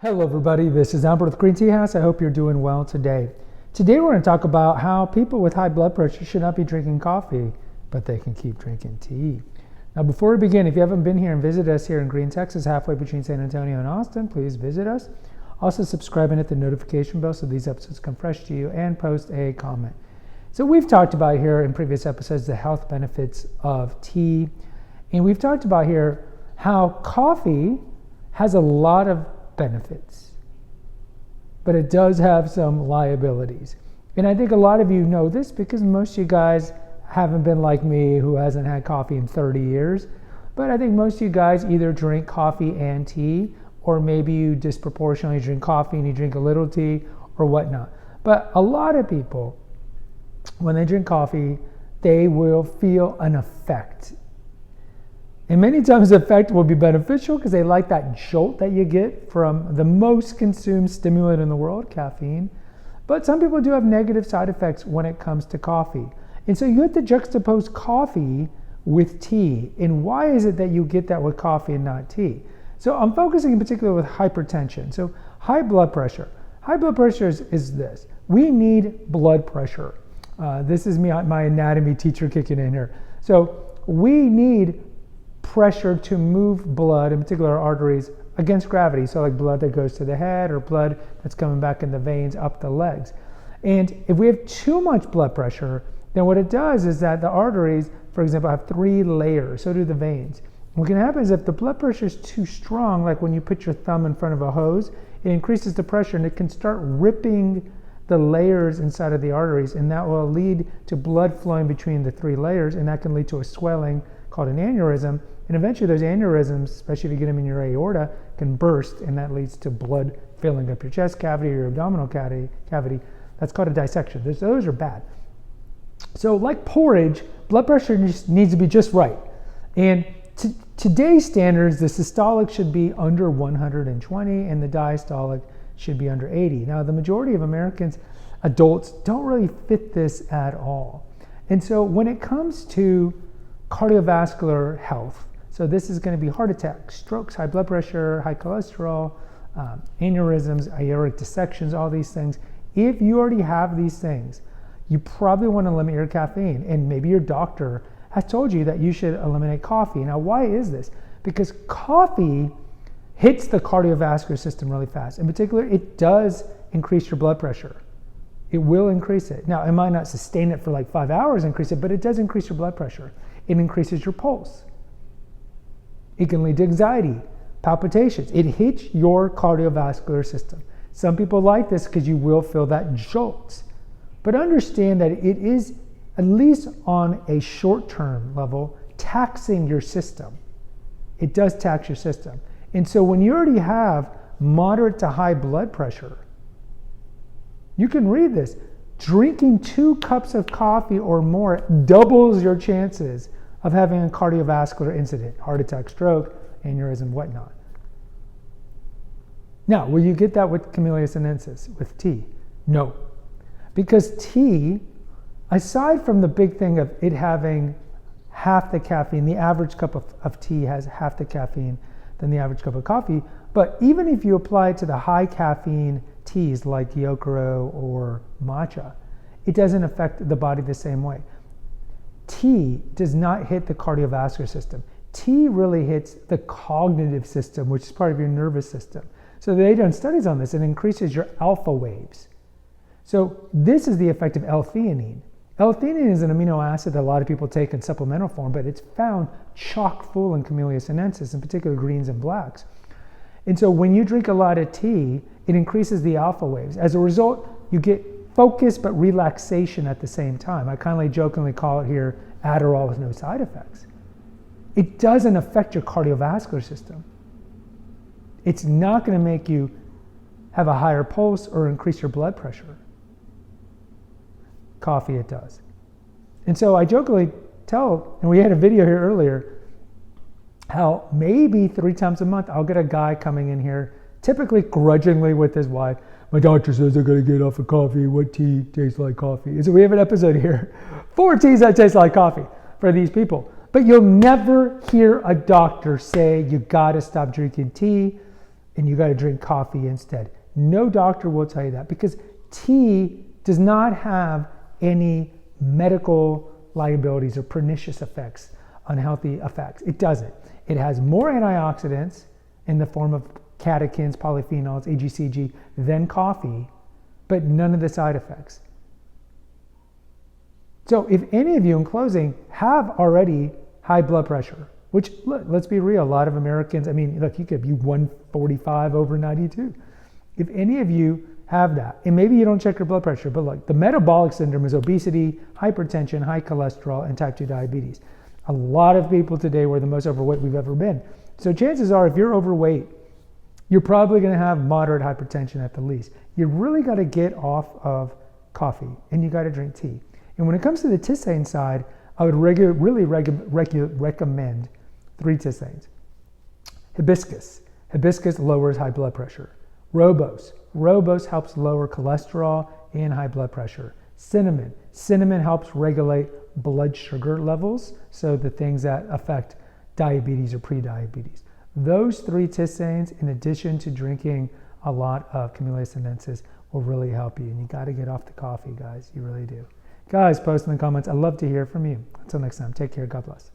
Hello everybody, this is Albert with Green Tea House. I hope you're doing well today. Today we're going to talk about how people with high blood pressure should not be drinking coffee, but they can keep drinking tea. Now before we begin, if you haven't been here and visited us here in Green, Texas, halfway between San Antonio and Austin, please visit us. Also subscribe and hit the notification bell so these episodes come fresh to you, and post a comment. So we've talked about here in previous episodes the health benefits of tea, and we've talked about here how coffee has a lot of benefits, but it does have some liabilities. And I think a lot of you know this because most of you guys haven't been like me who hasn't had coffee in 30 years. But I think most of you guys either drink coffee and tea, or maybe you disproportionately drink coffee and you drink a little tea or whatnot. But a lot of people, when they drink coffee, they will feel an effect. And many times the effect will be beneficial because they like that jolt that you get from the most consumed stimulant in the world, caffeine. But some people do have negative side effects when it comes to coffee. And so you have to juxtapose coffee with tea. And why is it that you get that with coffee and not tea? So I'm focusing in particular with hypertension. So high blood pressure. High blood pressure is this. We need blood pressure. This is my anatomy teacher kicking in here. So we need pressure to move blood, in particular our arteries, against gravity. So like blood that goes to the head or blood that's coming back in the veins up the legs. And if we have too much blood pressure, then what it does is that the arteries, for example, have 3 layers, so do the veins. What can happen is if the blood pressure is too strong, like when you put your thumb in front of a hose, it increases the pressure and it can start ripping the layers inside of the arteries, and that will lead to blood flowing between the 3 layers, and that can lead to a swelling called an aneurysm. And eventually those aneurysms, especially if you get them in your aorta, can burst, and that leads to blood filling up your chest cavity or your abdominal cavity. That's called a dissection. Those are bad. So like porridge, blood pressure needs to be just right. And today's standards, the systolic should be under 120 and the diastolic should be under 80. Now the majority of Americans, adults, don't really fit this at all. And so when it comes to cardiovascular health, so this is going to be heart attacks, strokes, high blood pressure, high cholesterol, aneurysms, aortic dissections, all these things. If you already have these things, you probably want to limit your caffeine, and maybe your doctor has told you that you should eliminate coffee. Now, why is this? Because coffee hits the cardiovascular system really fast. In particular, it does increase your blood pressure. It will increase it. Now, it might not sustain it for like 5 hours, increase it, but it does increase your blood pressure. It increases your pulse. It can lead to anxiety, palpitations. It hits your cardiovascular system. Some people like this because you will feel that jolt. But understand that it is, at least on a short-term level, taxing your system. It does tax your system. And so when you already have moderate to high blood pressure, you can read this. Drinking 2 cups of coffee or more doubles your chances of having a cardiovascular incident, heart attack, stroke, aneurysm, whatnot. Now, will you get that with Camellia sinensis, with tea? No. Because tea, aside from the big thing of it having half the caffeine, the average cup of tea has half the caffeine than the average cup of coffee, but even if you apply it to the high caffeine teas like Gyokuro or matcha, it doesn't affect the body the same way. Tea does not hit the cardiovascular system. Tea really hits the cognitive system, which is part of your nervous system. So they've done studies on this. It increases your alpha waves. So this is the effect of L-theanine. L-theanine is an amino acid that a lot of people take in supplemental form, but it's found chock full in Camellia sinensis, in particular greens and blacks. And so when you drink a lot of tea, it increases the alpha waves. As a result, you get focus but relaxation at the same time. I kindly jokingly call it here Adderall with no side effects. It doesn't affect your cardiovascular system. It's not going to make you have a higher pulse or increase your blood pressure. Coffee, it does. And so I jokingly tell, and we had a video here earlier, how maybe 3 times a month I'll get a guy coming in here, typically grudgingly with his wife. My doctor says I gotta get off of coffee. What tea tastes like coffee? And so we have an episode here, 4 teas that taste like coffee for these people. But you'll never hear a doctor say you gotta stop drinking tea and you got to drink coffee instead. No doctor will tell you that, because tea does not have any medical liabilities or pernicious effects, unhealthy effects. It doesn't. It has more antioxidants in the form of catechins, polyphenols, AGCG than coffee, but none of the side effects. So if any of you, in closing, have already high blood pressure, which, look, let's be real, a lot of Americans, I mean, look, you could be 145 over 92. If any of you have that, and maybe you don't check your blood pressure, but look, the metabolic syndrome is obesity, hypertension, high cholesterol, and type 2 diabetes. A lot of people today were the most overweight we've ever been. So chances are, if you're overweight, you're probably going to have moderate hypertension at the least. You really got to get off of coffee, and you got to drink tea. And when it comes to the tisane side, I would really recommend 3 tisanes. Hibiscus. Hibiscus lowers high blood pressure. Rooibos helps lower cholesterol and high blood pressure. Cinnamon helps regulate blood sugar levels, so the things that affect diabetes or prediabetes. Those 3 tisanes, in addition to drinking a lot of Camellia sinensis, will really help you. And you got to get off the coffee, guys. You really do. Guys, post in the comments. I'd love to hear from you. Until next time, take care. God bless.